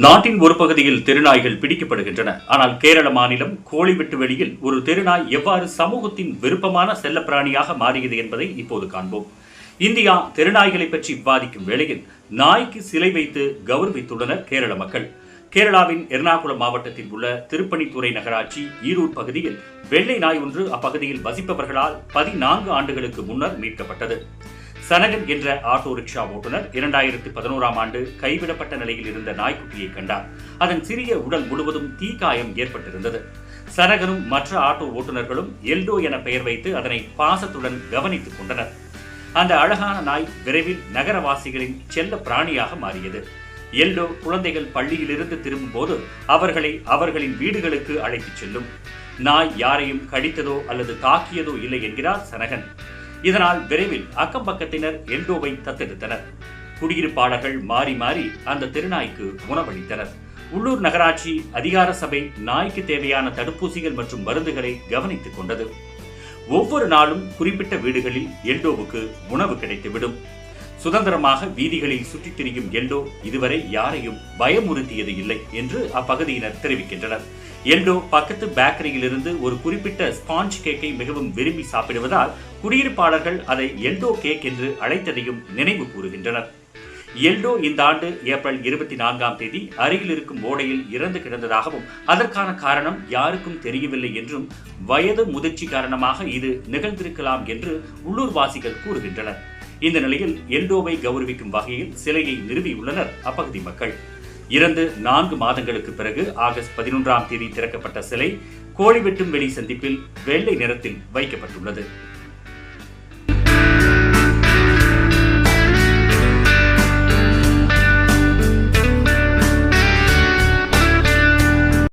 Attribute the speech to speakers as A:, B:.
A: நாட்டின் ஒரு பகுதியில் தெருநாய்கள் பிடிக்கப்படுகின்றன. ஆனால் கேரள மாநிலம் கோழிவெட்டு வெளியில் ஒரு தெருநாய் எவ்வாறு சமூகத்தின் விருப்பமான செல்லப்பிராணியாக மாறியது என்பதை இப்போது காண்போம். இந்தியா தெருநாய்களை பற்றி விவாதிக்கும் வேளையில் நாய்க்கு சிலை வைத்து கௌரவித்துள்ளனர் கேரள மக்கள். கேரளாவின் எர்ணாகுளம் மாவட்டத்தில் உள்ள திருப்பணித்துறை நகராட்சி ஈரூர் பகுதியில் வெள்ளை நாய் ஒன்று அப்பகுதியில் வசிப்பவர்களால் 14 ஆண்டுகளுக்கு முன்னர் மீட்கப்பட்டது. சனகன் என்ற ஆட்டோ ரிக்ஷா ஓட்டுநர் 2011ஆம் ஆண்டு கைவிடப்பட்ட நிலையில் இருந்த நாய்க்குட்டியை கண்டார். அதன் சிறிய உடல் முழுவதும் தீக்காயம் ஏற்பட்டிருந்தது. சனகனும் மற்ற ஆட்டோ ஓட்டுநர்களும் எல்டோ என பெயர் வைத்து அதனை பாசத்துடன் கவனித்துக் கொண்டனர். அந்த அழகான நாய் விரைவில் நகரவாசிகளின் செல்ல பிராணியாக மாறியது. எல்டோ குழந்தைகள் பள்ளியிலிருந்து திரும்பும் போது அவர்களை அவர்களின் வீடுகளுக்கு அழைத்துச் செல்லும். நாய் யாரையும் கடித்ததோ அல்லது தாக்கியதோ இல்லை என்கிறார் சனகன். இதனால் விரைவில் அக்கம் பக்கத்தினர் எல்டோவை தத்தெடுத்தனர். குடியிருப்பாளர்கள் மாறி மாறி அந்த தெருநாய்க்கு உணவளித்தனர். உள்ளூர் நகராட்சி அதிகார சபை நாய்க்கு தேவையான தடுப்பூசிகள் மற்றும் மருந்துகளை கவனித்துக் கொண்டது. ஒவ்வொரு நாளும் குறிப்பிட்ட வீடுகளில் எல்டோவுக்கு உணவு கிடைத்துவிடும். சுதந்திரமாக வீதிகளில் சுற்றித் திரியும் எல்டோ இதுவரை யாரையும் பயமுறுத்தியது இல்லை என்று அப்பகுதியினர் தெரிவிக்கின்றனர். எல்டோ பக்கத்து பேக்கரியில் இருந்து ஒரு குறிப்பிட்ட ஸ்பாஞ்ச் கேக்கை மிகவும் விரும்பி சாப்பிடுவதால் குடியிருப்பாளர்கள் அதை எல்டோ கேக் என்று அழைத்ததையும் நினைவு கூறுகின்றனர். எல்டோ இந்த ஆண்டு ஏப்ரல் 24ஆம் தேதி அருகில் இருக்கும் ஓடையில் இறந்து கிடந்ததாகவும் அதற்கான காரணம் யாருக்கும் தெரியவில்லை என்றும் வயது முதிர்ச்சி காரணமாக இது நிகழ்ந்திருக்கலாம் என்று உள்ளூர்வாசிகள் கூறுகின்றனர். இந்த நிலையில் எல்டோவை கௌரவிக்கும் வகையில் சிலையை நிறுவியுள்ளனர் அப்பகுதி மக்கள். இறந்து 4 மாதங்களுக்கு பிறகு ஆகஸ்ட் 11ஆம் தேதி திறக்கப்பட்ட சிலை கோழிவெட்டும் வெளி சந்திப்பில் வெள்ளை நிறத்தில் வைக்கப்பட்டுள்ளது.